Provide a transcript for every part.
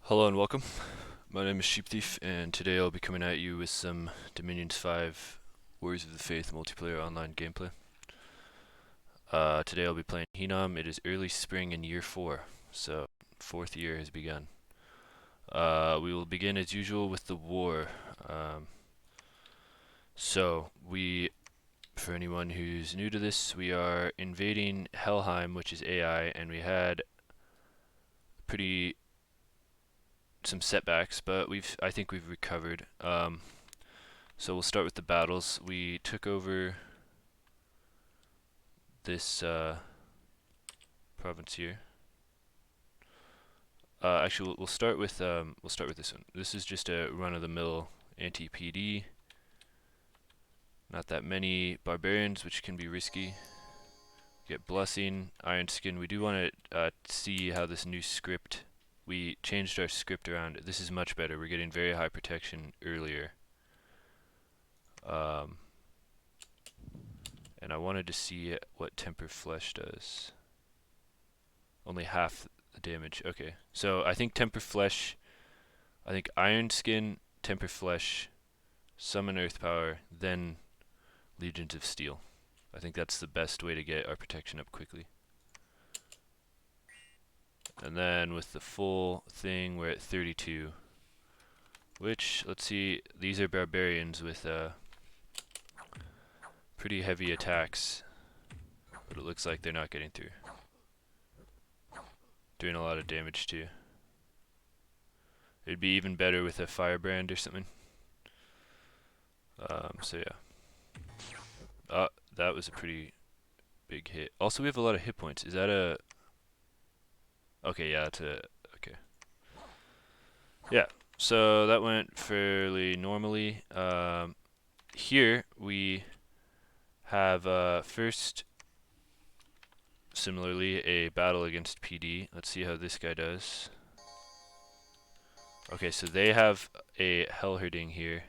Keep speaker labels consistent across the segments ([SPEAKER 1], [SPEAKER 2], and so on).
[SPEAKER 1] Hello and welcome. My name is Sheep Thief, and today I'll be coming at you with some Dominions 5 Warriors of the Faith multiplayer online gameplay. Today I'll be playing Hinnom. It is early spring in year 4, so 4th year has begun. We will begin as usual with the war. For anyone who's new to this, we are invading Helheim, which is AI, and we had some setbacks, but I think we've recovered. So we'll start with the battles. We took over this province here. Actually, we'll start with this one. This is just a run-of-the-mill anti-PD. Not that many barbarians, which can be risky. Get blessing, iron skin. We do want to see how this new script. We changed our script around. This is much better. We're getting very high protection earlier. And I wanted to see what temper flesh does. Only half the damage. Okay, so I think temper flesh. I think iron skin, temper flesh, summon earth power, then legions of steel. I think that's the best way to get our protection up quickly. And then with the full thing, we're at 32. Which, let's see, these are barbarians with pretty heavy attacks, but it looks like they're not getting through. Doing a lot of damage too. It'd be even better with a firebrand or something. So yeah. That was a pretty big hit. Also, we have a lot of hit points. Is that a... Okay, yeah, that's a... Okay. Yeah, so that went fairly normally. Here, we have first, similarly, a battle against PD. Let's see how this guy does. Okay, so they have a Hellherding here,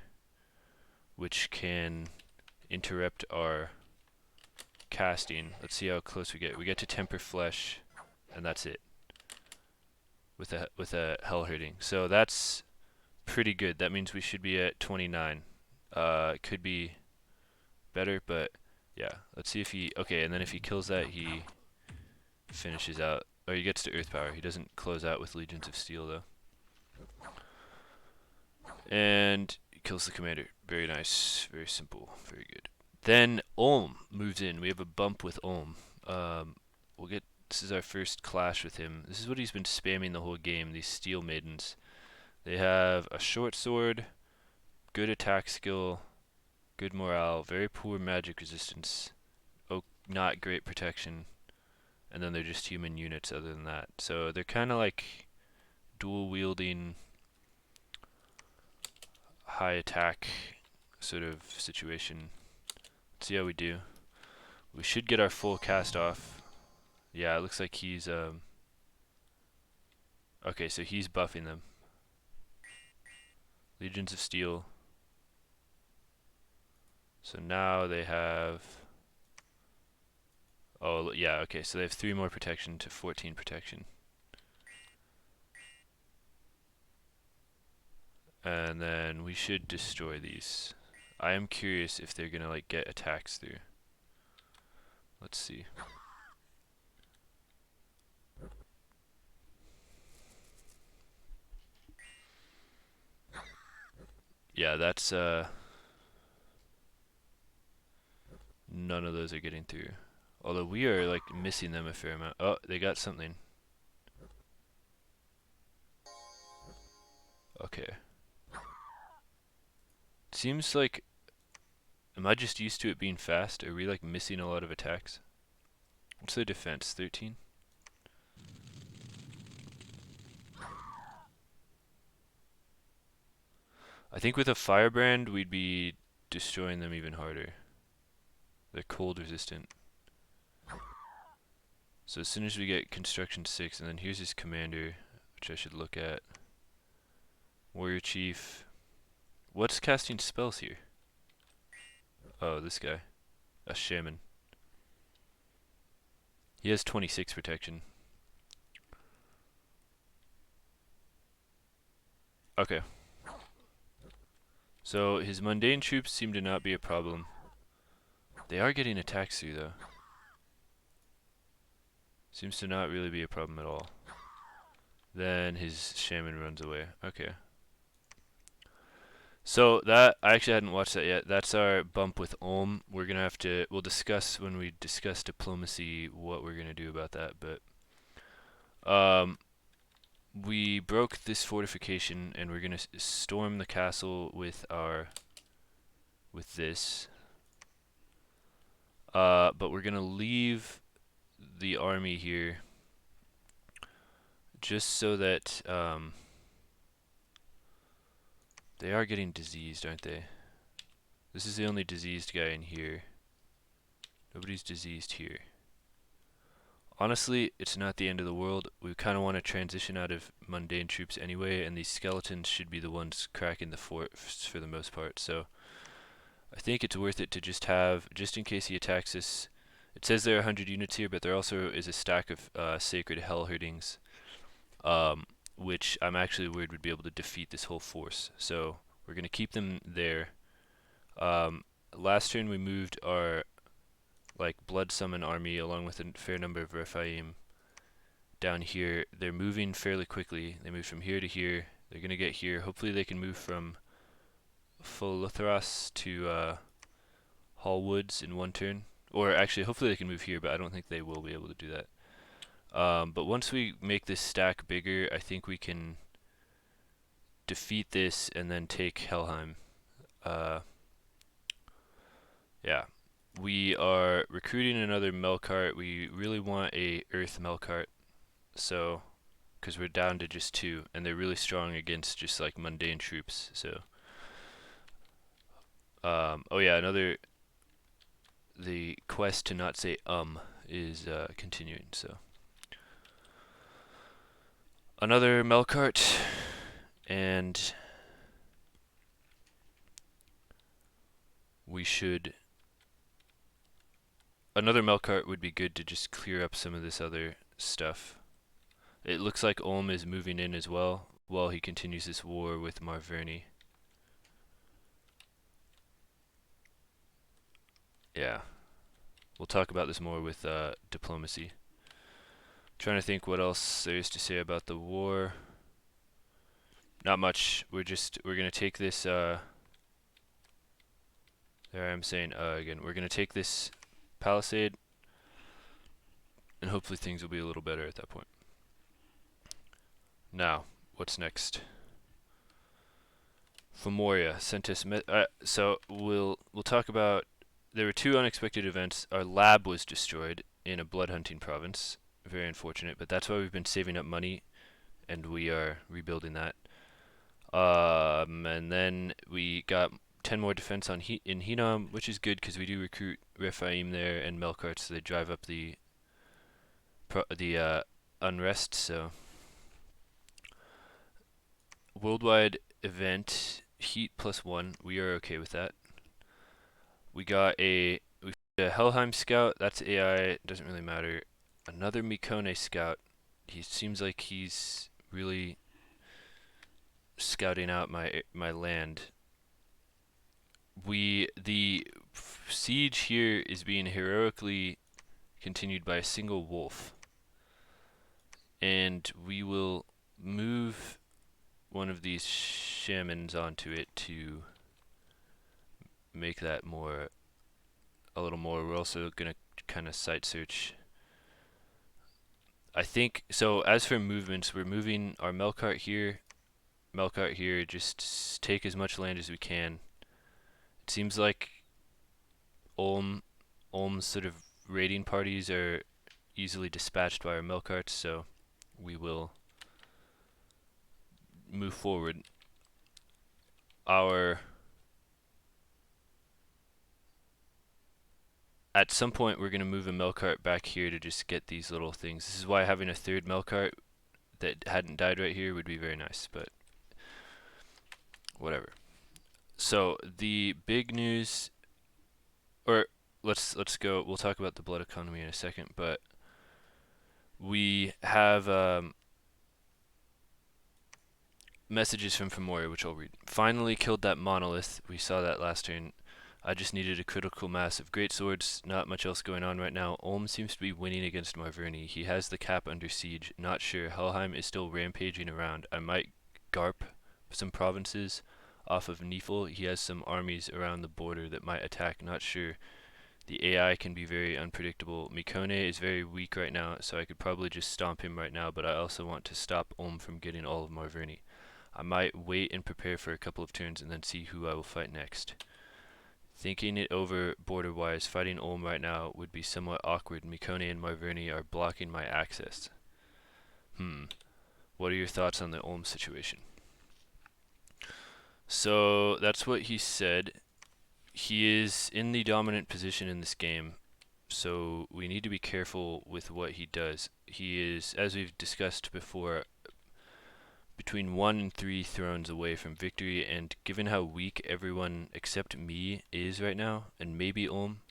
[SPEAKER 1] which can interrupt our casting. Let's see how close we get. We get to temper flesh, and that's it. With a Hellherding. So that's pretty good. That means we should be at 29. It could be better, but yeah. Let's see if he... Okay, and then if he kills that, he finishes out. Or he gets to earth power. He doesn't close out with legions of steel, though. And he kills the commander. Very nice. Very simple. Very good. Then Ulm moves in. We have a bump with Ulm. This is our first clash with him. This is what he's been spamming the whole game, these steel maidens. They have a short sword, good attack skill, good morale, very poor magic resistance, not great protection, and then they're just human units other than that. So they're kind of like dual wielding high attack sort of situation. Let's see how we do. We should get our full cast off. Yeah, it looks like he's okay, so he's buffing them. Legions of Steel. So now they have... Oh, yeah, okay, so they have 3 more protection to 14 protection. And then we should destroy these. I am curious if they're gonna, like, get attacks through. Let's see. Yeah, that's, none of those are getting through. Although we are, like, missing them a fair amount. Oh, they got something. Okay. Seems like... Am I just used to it being fast? Are we, like, missing a lot of attacks? What's their defense? 13? I think with a firebrand, we'd be destroying them even harder. They're cold resistant. So as soon as we get construction 6, and then here's his commander, which I should look at. Warrior chief. What's casting spells here? Oh, this guy. A shaman. He has 26 protection. Okay. So his mundane troops seem to not be a problem. They are getting attacks through though. Seems to not really be a problem at all. Then his shaman runs away. Okay. So that, I actually hadn't watched that yet. That's our bump with Ulm. We'll discuss when we discuss diplomacy what we're gonna do about that, but we broke this fortification and we're gonna storm the castle with this. But we're gonna leave the army here just so that they are getting diseased, aren't they? This is the only diseased guy in here. Nobody's diseased here. Honestly, it's not the end of the world. We kind of want to transition out of mundane troops anyway, and these skeletons should be the ones cracking the forts for the most part. So I think it's worth it to just have, just in case he attacks us. It says there are 100 units here, but there also is a stack of sacred hell herdings, which I'm actually worried would be able to defeat this whole force. So we're going to keep them there. Last turn we moved our blood summon army along with a fair number of Rephaim down here. They're moving fairly quickly. They moved from here to here. They're going to get here. Hopefully they can move from Foluthras to Hall Woods in one turn. Or actually, hopefully they can move here, but I don't think they will be able to do that. But once we make this stack bigger, I think we can defeat this and then take Helheim. Yeah. We are recruiting another Melkart. We really want a Earth Melkart, so because we're down to just 2, and they're really strong against just like mundane troops. So, oh yeah, the quest to not say is continuing. So another Melkart, and we should. Another Melkart would be good to just clear up some of this other stuff. It looks like Ulm is moving in as well while he continues this war with Marverni. Yeah. We'll talk about this more with diplomacy. Trying to think what else there is to say about the war. Not much. We're gonna take this there I am saying again, we're gonna take this palisade and hopefully things will be a little better at that point. Now, what's next? Fomoria sent us so we'll talk about, there were 2 unexpected events. Our lab was destroyed in a blood hunting province. Very unfortunate, but that's why we've been saving up money and we are rebuilding that. And then we got 10 more defense on in Hinnom, which is good because we do recruit Rephaim there and Melkart, so they drive up the unrest. So worldwide event heat +1, we are okay with that. We got a Helheim scout. That's AI. Doesn't really matter. Another Mikone scout. He seems like he's really scouting out my land. The siege here is being heroically continued by a single wolf, and we will move one of these shamans onto it to make that a little more. We're also gonna kind of site search. I think so. As for movements, we're moving our Melkart here. Just take as much land as we can. It seems like Ulm's sort of raiding parties are easily dispatched by our Melkarts, so we will move forward. At some point we're going to move a Melkart back here to just get these little things. This is why having a 3rd Melkart that hadn't died right here would be very nice, but whatever. So the big news, or let's go, we'll talk about the blood economy in a second, but we have messages from Fomorian, which I'll read. Finally killed that monolith. We saw that last turn. I just needed a critical mass of great swords. Not much else going on right now. Ulm seems to be winning against Marverni. He has the cap under siege. Not sure. Helheim is still rampaging around. I might garp some provinces off of Neifel. He has some armies around the border that might attack. Not sure. The AI can be very unpredictable. Mikone is very weak right now, so I could probably just stomp him right now, but I also want to stop Ulm from getting all of Marverni. I might wait and prepare for a couple of turns and then see who I will fight next. Thinking it over border-wise, fighting Ulm right now would be somewhat awkward. Mikone and Marverni are blocking my access. What are your thoughts on the Ulm situation? So that's what he said. He is in the dominant position in this game, so we need to be careful with what he does. He is, as we've discussed before, between 1 and 3 thrones away from victory, and given how weak everyone except me is right now, and maybe Ulm,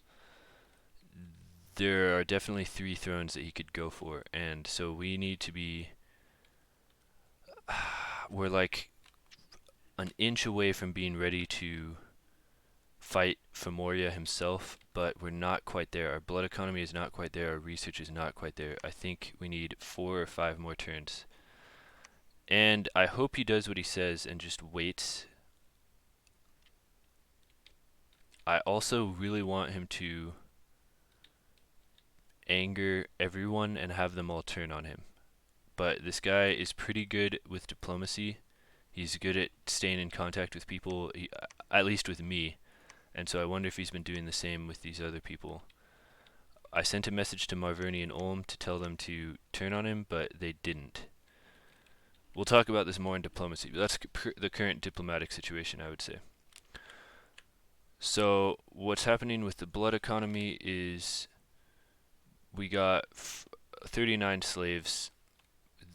[SPEAKER 1] there are definitely 3 thrones that he could go for, and so we need to be... we're like an inch away from being ready to fight Fomorian himself, but we're not quite there. Our blood economy is not quite there. Our research is not quite there. I think we need 4 or 5 more turns. And I hope he does what he says and just waits. I also really want him to anger everyone and have them all turn on him. But this guy is pretty good with diplomacy. He's good at staying in contact with people, at least with me. And so I wonder if he's been doing the same with these other people. I sent a message to Marverni and Ulm to tell them to turn on him, but they didn't. We'll talk about this more in diplomacy, but that's the current diplomatic situation, I would say. So what's happening with the blood economy is we got 39 slaves.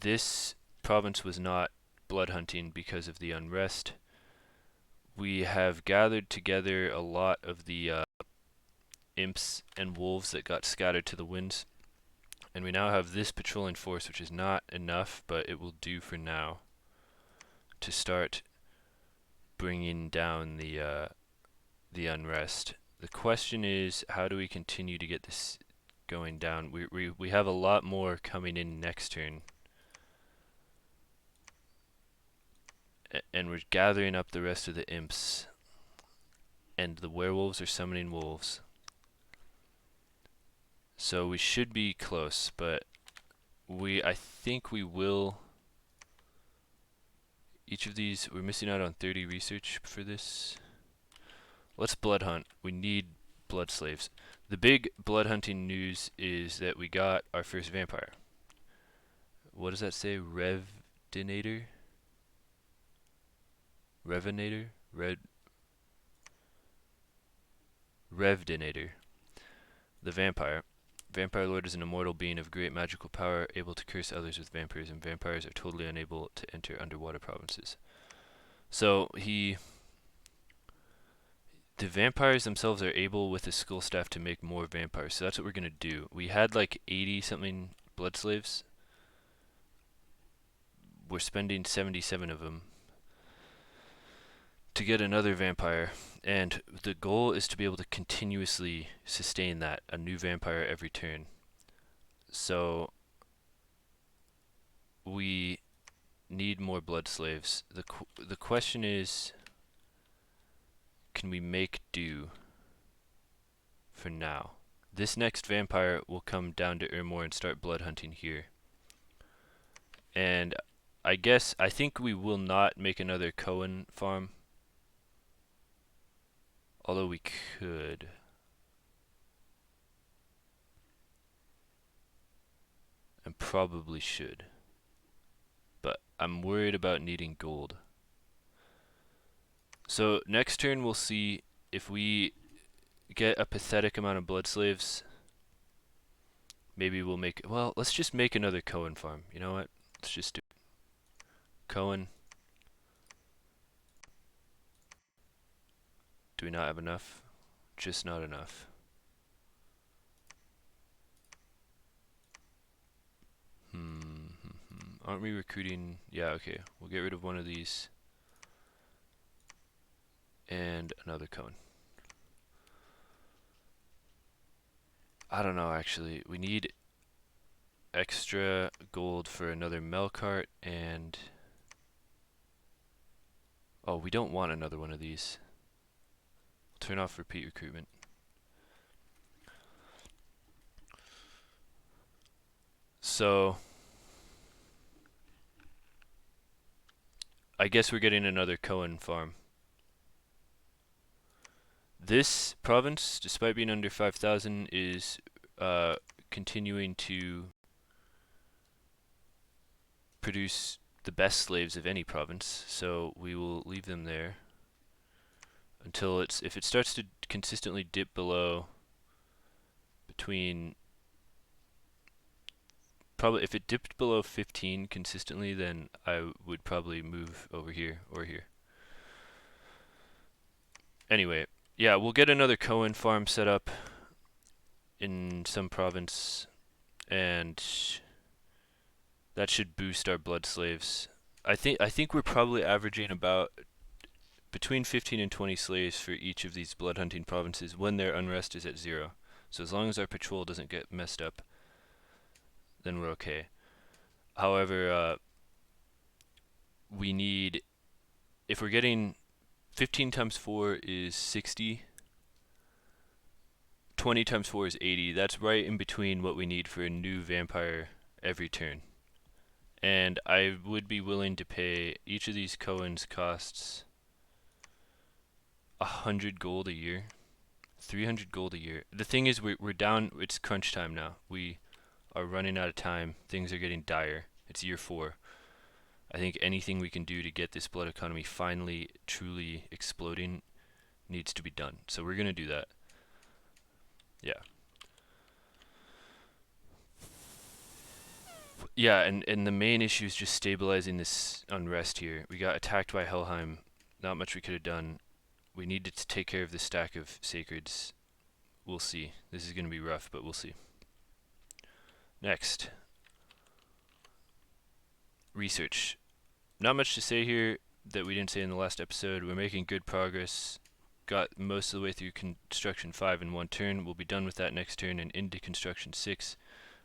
[SPEAKER 1] This province was not blood hunting because of the unrest. We have gathered together a lot of the imps and wolves that got scattered to the winds, and we now have this patrolling force, which is not enough, but it will do for now to start bringing down the unrest. The question is, how do we continue to get this going down? We have a lot more coming in next turn, and we're gathering up the rest of the imps, and the werewolves are summoning wolves. So we should be close, but I think we will. Each of these, we're missing out on 30 research for this. Let's blood hunt. We need blood slaves. The big blood hunting news is that we got our first vampire. What does that say? Revdinator? Revinator? Revdinator. The vampire. Vampire Lord is an immortal being of great magical power, able to curse others with vampires, and vampires are totally unable to enter underwater provinces. So the vampires themselves are able with the skill staff to make more vampires, so that's what we're going to do. We had like 80 something blood slaves. We're spending 77 of them to get another vampire, and the goal is to be able to continuously sustain that, a new vampire every turn. So we need more blood slaves. The question is, can we make do for now? This next vampire will come down to Ermor and start blood hunting here. And I think we will not make another Cohen farm. Although we could. And probably should. But I'm worried about needing gold. So next turn we'll see if we get a pathetic amount of blood slaves. Maybe we'll make, well, let's just make another Cohen farm. You know what? Let's just do it. Cohen. Do we not have enough? Just not enough. aren't we recruiting? Yeah, okay. We'll get rid of one of these. And another cone. I don't know, actually. We need extra gold for another mail cart, and... Oh, we don't want another one of these. Turn off repeat recruitment. So... I guess we're getting another Cohen farm. This province, despite being under 5,000, is continuing to produce the best slaves of any province, so we will leave them there until if it starts to consistently dip below between, probably if it dipped below 15 consistently, then I would probably move over here or here. Anyway, yeah, we'll get another Cohen farm set up in some province, and that should boost our blood slaves. I think we're probably averaging about between 15 and 20 slaves for each of these blood hunting provinces when their unrest is at 0. So as long as our patrol doesn't get messed up, then we're okay. However, we need, if we're getting 15 times 4 is 60, 20 times 4 is 80. That's right in between what we need for a new vampire every turn. And I would be willing to pay, each of these Cohens costs 100 gold a year, 300 gold a year. The thing is, we're down, it's crunch time now. We are running out of time. Things are getting dire. It's year 4. I think anything we can do to get this blood economy finally truly exploding needs to be done. So we're going to do that. Yeah. Yeah, and the main issue is just stabilizing this unrest here. We got attacked by Helheim. Not much we could have done. We needed to take care of this stack of sacreds. We'll see. This is going to be rough, but we'll see. Next. Research. Not much to say here that we didn't say in the last episode. We're making good progress. Got most of the way through construction 5 in one turn. We'll be done with that next turn and into construction 6,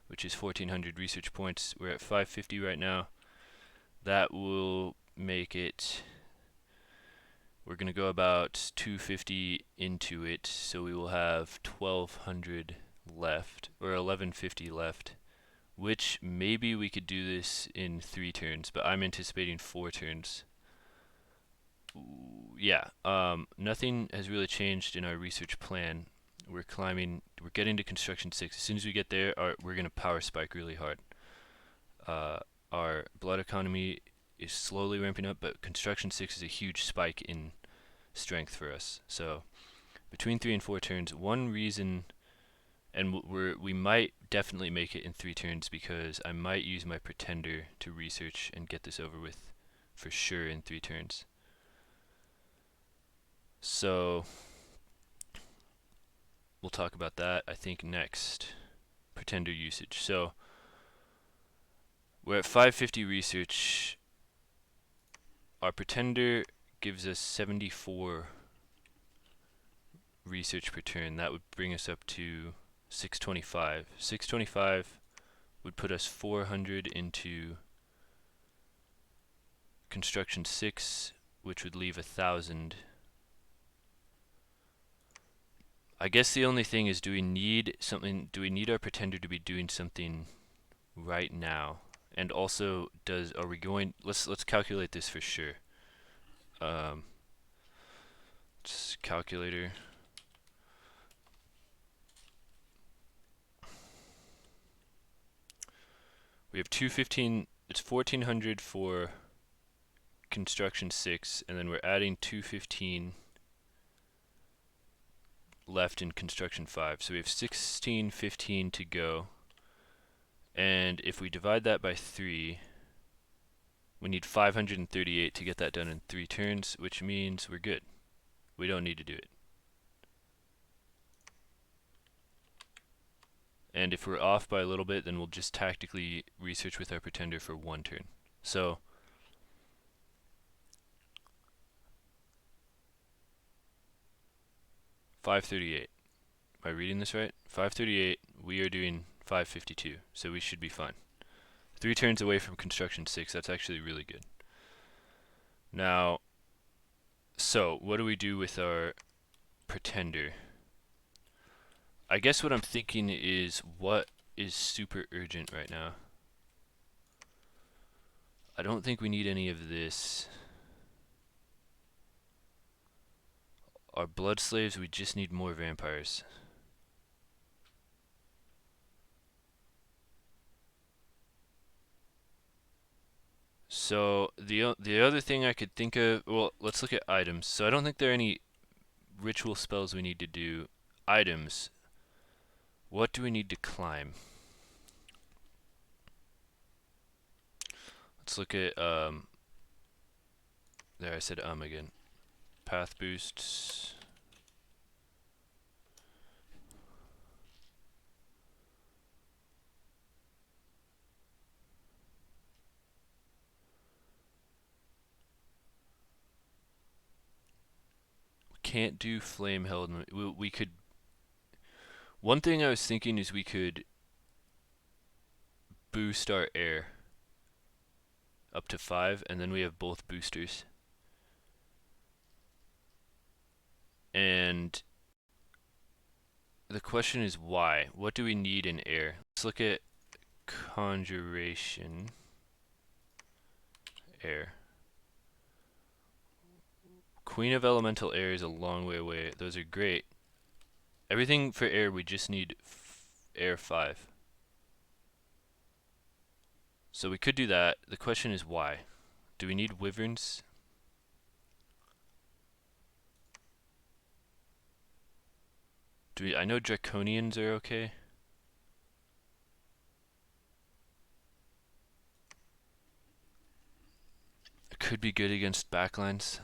[SPEAKER 1] which is 1,400 research points. We're at 550 right now. That will make it... We're going to go about 250 into it, so we will have 1,200 left, or 1,150 left, which maybe we could do this in 3 turns, but I'm anticipating 4 turns. Yeah, nothing has really changed in our research plan. We're getting to construction 6. As soon as we get there, we're going to power spike really hard. Our blood economy is slowly ramping up, but construction 6 is a huge spike in strength for us. So between 3 and 4 turns, one reason, and we might definitely make it in 3 turns, because I might use my pretender to research and get this over with for sure in 3 turns. So we'll talk about that, I think, next. Pretender usage. So we're at 550 research. Our pretender gives us 74 research per turn. That would bring us up to 625. 625 would put us 400 into construction 6, which would leave 1,000. I guess the only thing is, do we need our pretender to be doing something right now? And also, are we going, let's calculate this for sure. Just calculator. We have 215, it's 1,400 for construction 6, and then we're adding 215 left in construction 5. So we have 1,615 to go. And if we divide that by 3, we need 538 to get that done in 3 turns, which means we're good. We don't need to do it. and if we're off by a little bit, then we'll just tactically research with our pretender for 1 turn. So, $5.38. Am I reading this right? $5.38, we are doing $5.52, so we should be fine. 3 turns away from construction 6, that's actually really good. Now, so, what do we do with our pretender? I guess what I'm thinking is, what is super urgent right now? I don't think we need any of this. Our blood slaves, we just need more vampires. So the other thing I could think of, well, let's look at items. So I don't think there are any ritual spells we need to do. Items. What do we need to climb? Let's look at there I said again. Path boosts. Can't do flame held. We could. One thing I was thinking is we could boost our air up to 5, and then we have both boosters. And the question is why? What do we need in air? Let's look at conjuration. Air. Queen of Elemental Air is a long way away. Those are great. Everything for air, we just need air 5. So we could do that. The question is why? Do we need wyverns? I know draconians are okay. It could be good against backlines.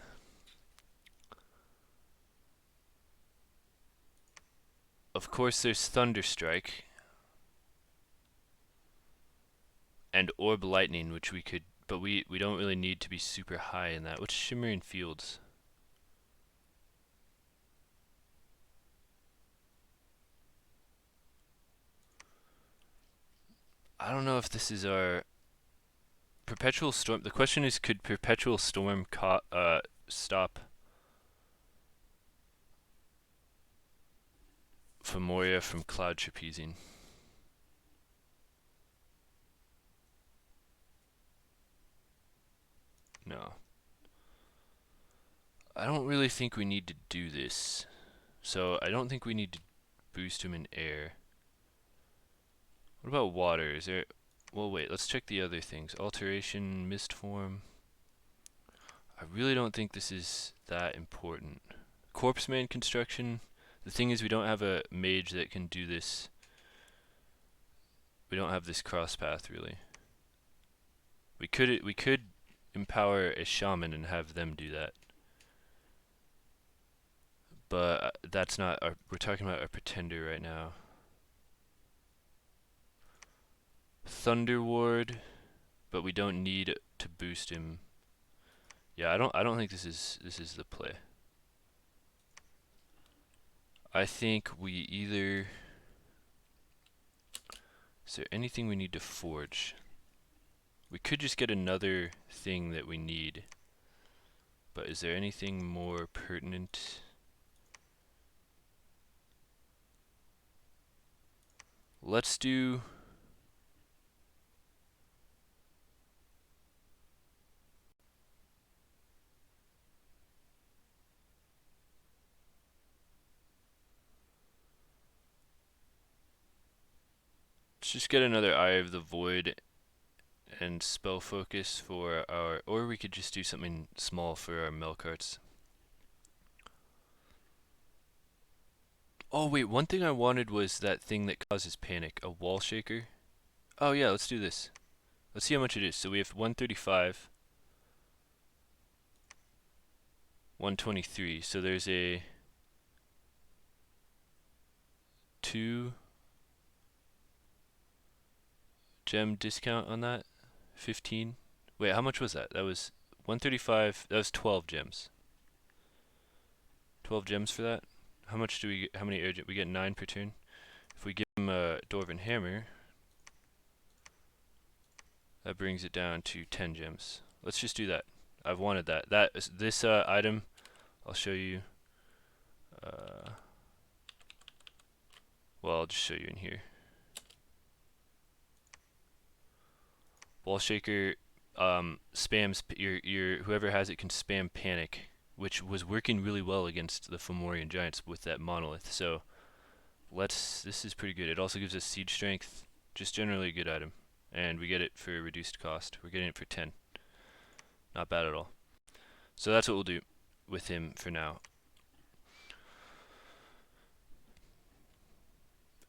[SPEAKER 1] Of course, there's Thunderstrike and Orb Lightning, which we could, but we don't really need to be super high in that. What's Shimmering Fields? I don't know if this is our Perpetual Storm. The question is, could Perpetual Storm stop Fomorian from cloud trapezing? No. I don't really think we need to do this. So I don't think we need to boost him in air. What about water? Is there... Well, wait, let's check the other things. Alteration, mist form. I really don't think this is that important. Corpseman construction. The thing is, we don't have a mage that can do this. We don't have this cross path, really. We could empower a shaman and have them do that. But that's not our... We're talking about our pretender right now. Thunder Ward, but we don't need to boost him. Yeah, I don't think this is the play. I think we either... Is there anything we need to forge? We could just get another thing that we need. But is there anything more pertinent? Let's do... Let's just get another Eye of the Void and spell focus for our... Or we could just do something small for our Melkarts. Oh wait, one thing I wanted was that thing that causes panic, a wall shaker. Oh yeah, let's do this. Let's see how much it is. So we have 135, 123. So there's a 2, gem discount on that? 15? Wait, how much was that? That was 135. That was 12 gems. 12 gems for that? How much do we get? How many air gems? We get 9 per turn. If we give him a Dwarven Hammer, that brings it down to 10 gems. Let's just do that. I've wanted that. This item, I'll show you. Well, I'll just show you in here. Wall Shaker spams your whoever has it can spam Panic, which was working really well against the Fomorian giants with that monolith. So this is pretty good. It also gives us siege strength, just generally a good item, and we get it for a reduced cost. We're getting it for 10. Not bad at all. So that's what we'll do with him for now.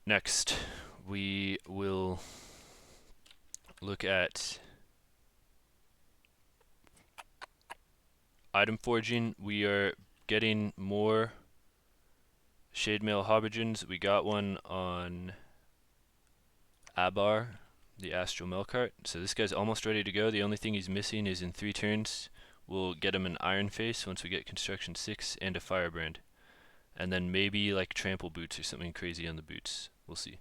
[SPEAKER 1] Next, we will look at item forging. We are getting more shade mail habergeons. We got one on Abar, the Astral Melkart. So this guy's almost ready to go. The only thing he's missing is in 3 turns we'll get him an Iron Face once we get Construction 6 and a Firebrand. And then maybe like Trample Boots or something crazy on the boots. We'll see.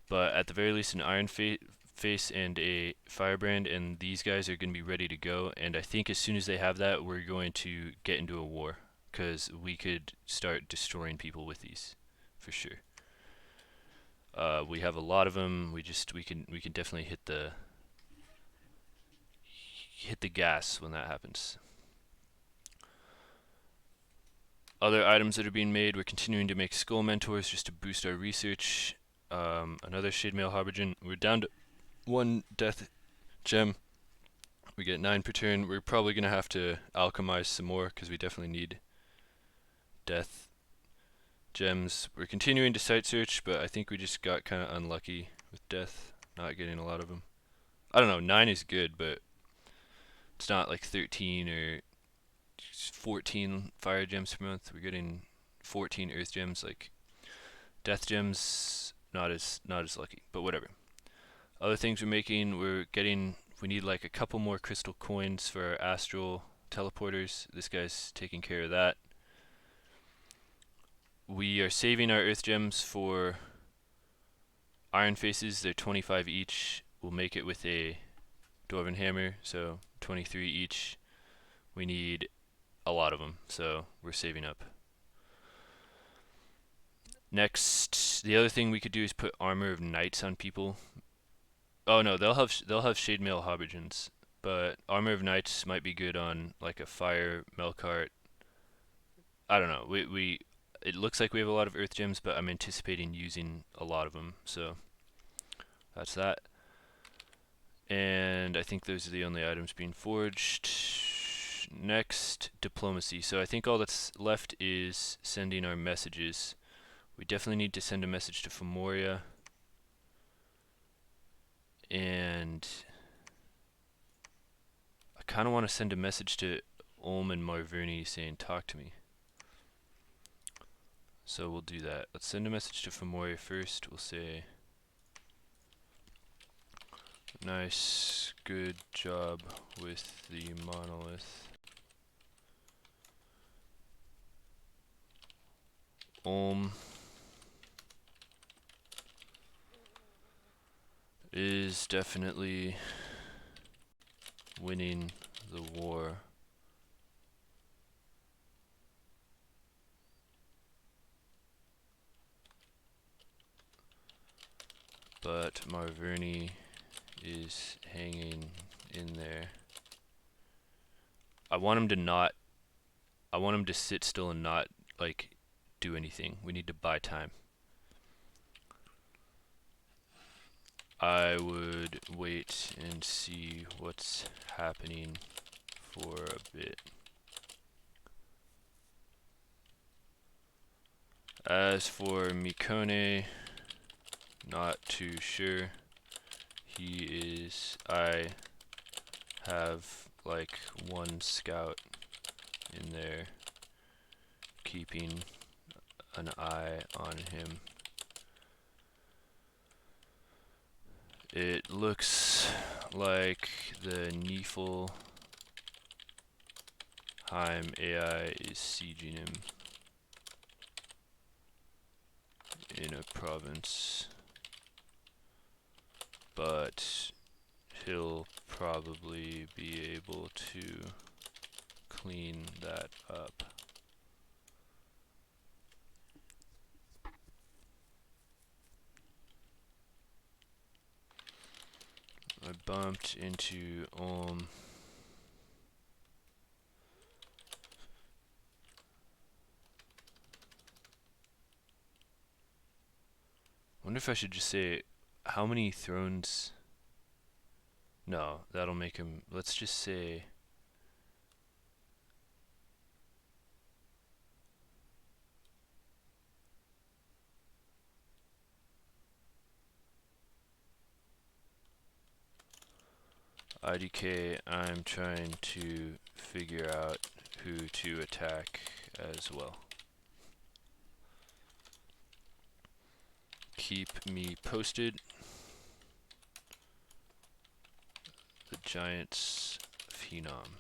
[SPEAKER 1] But at the very least an Iron Face and a Firebrand, and these guys are going to be ready to go. And I think as soon as they have that, we're going to get into a war, because we could start destroying people with these for sure. We have a lot of them. We can definitely hit the gas when that happens. Other items that are being made, we're continuing to make Skull Mentors just to boost our research. Another Shade Mail Habergeon. We're down to 1 Death Gem. We get 9 per turn. We're probably going to have to alchemize some more, because we definitely need Death Gems. We're continuing to site search, but I think we just got kind of unlucky with Death, not getting a lot of them. I don't know, 9 is good, but it's not like 13 or 14 fire gems per month. We're getting 14 earth gems. Like Death Gems, not as lucky, but whatever. Other things we're making, we need like a couple more crystal coins for our astral teleporters. This guy's taking care of that. We are saving our earth gems for Iron Faces. They're 25 each. We'll make it with a Dwarven Hammer, so 23 each. We need a lot of them, so we're saving up. Next, the other thing we could do is put Armor of Knights on people. Oh no, they'll have Shade Mail Habergeons, but Armor of Knights might be good on like a Fire Melkart. I don't know. It looks like we have a lot of earth gems, but I'm anticipating using a lot of them, so that's that. And I think those are the only items being forged. Next, diplomacy. So I think all that's left is sending our messages. We definitely need to send a message to Fomoria. And I kind of want to send a message to Ulm and Marverni saying, talk to me. So we'll do that. Let's send a message to Fomoria first. We'll say, nice, good job with the monolith. Ulm is definitely winning the war. But Marverni is hanging in there. I want him to sit still and not like do anything. We need to buy time. I would wait and see what's happening for a bit. As for Mikone, not too sure. I have like 1 scout in there keeping an eye on him. It looks like the Niflheim AI is sieging him in a province, but he'll probably be able to clean that up. I bumped into wonder if I should just say how many thrones. No, that'll make him. Let's just say. IDK, I'm trying to figure out who to attack as well. Keep me posted. The Giants of Hinnom.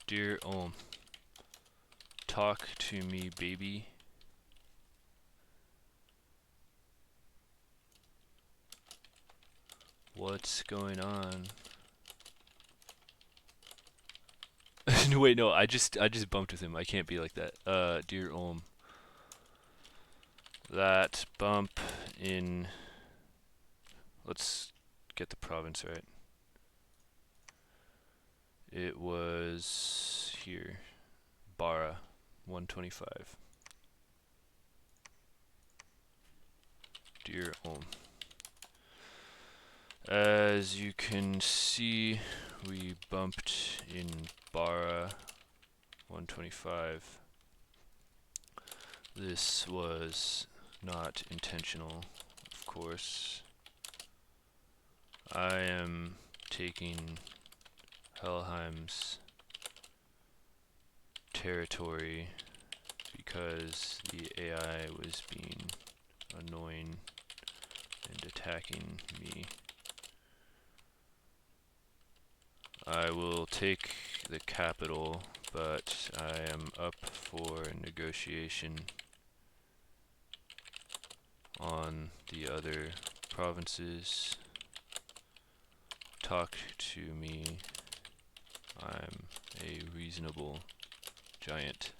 [SPEAKER 1] Dear talk to me, baby. What's going on? No, wait, no, I just bumped with him. I can't be like that. Dear that bump in. Let's get the province right. It was here. Bara, 125. Dear as you can see, we bumped in Bara 125. This was not intentional, of course. I am taking Helheim's territory because the AI was being annoying and attacking me. I will take the capital, but I am up for negotiation on the other provinces. Talk to me. I'm a reasonable giant.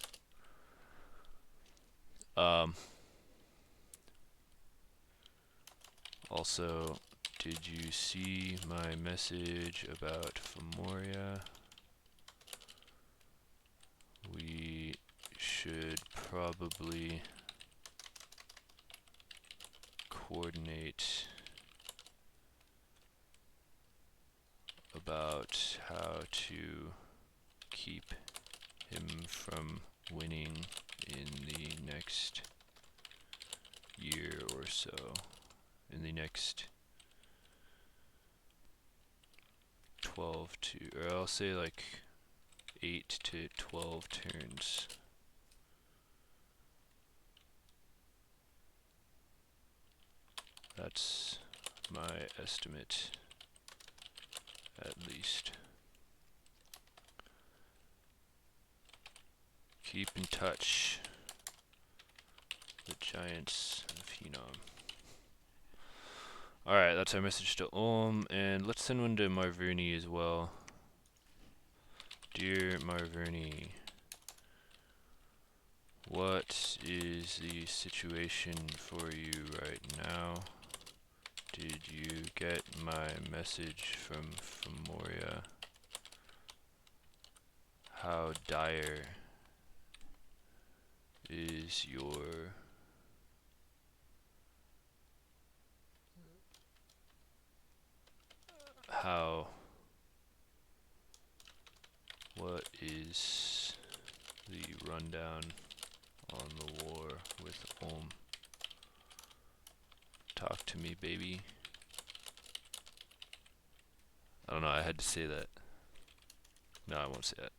[SPEAKER 1] Also, did you see my message about Fomoria? We should probably coordinate about how to keep him from winning in the next year or so. In the next 12 to, or I'll say like 8 to 12 turns. That's my estimate, at least. Keep in touch. The Giants of Hinnom. Alright, that's our message to and let's send one to Marverni as well. Dear Marverni, what is the situation for you right now? Did you get my message from Fomoria? How dire is your what is the rundown on the war with Talk to me, baby. I don't know, I had to say that. No, I won't say that.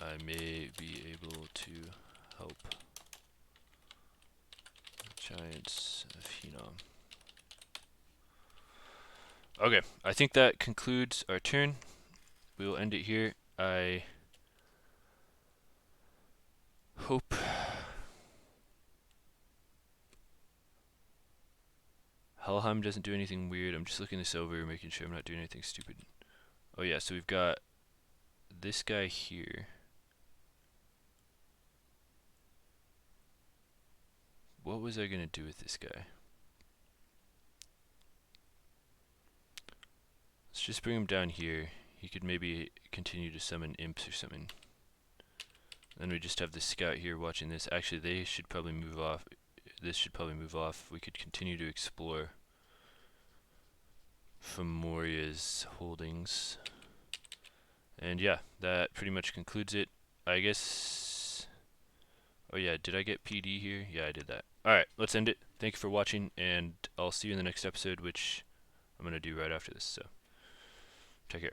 [SPEAKER 1] I may be able to help the Giants of Hinnom. Okay, I think that concludes our turn. We will end it here. I hope Helheim doesn't do anything weird. I'm just looking this over, making sure I'm not doing anything stupid. Oh yeah, so we've got this guy here. What was I gonna do with this guy? Let's just bring him down here. He could maybe continue to summon imps or something. Then we just have the scout here watching this. Actually, they should probably move off. This should probably move off. We could continue to explore Fomoria's holdings. And yeah, that pretty much concludes it. I guess... Oh yeah, did I get PD here? Yeah, I did that. Alright, let's end it. Thank you for watching, and I'll see you in the next episode, which I'm going to do right after this. So, take care.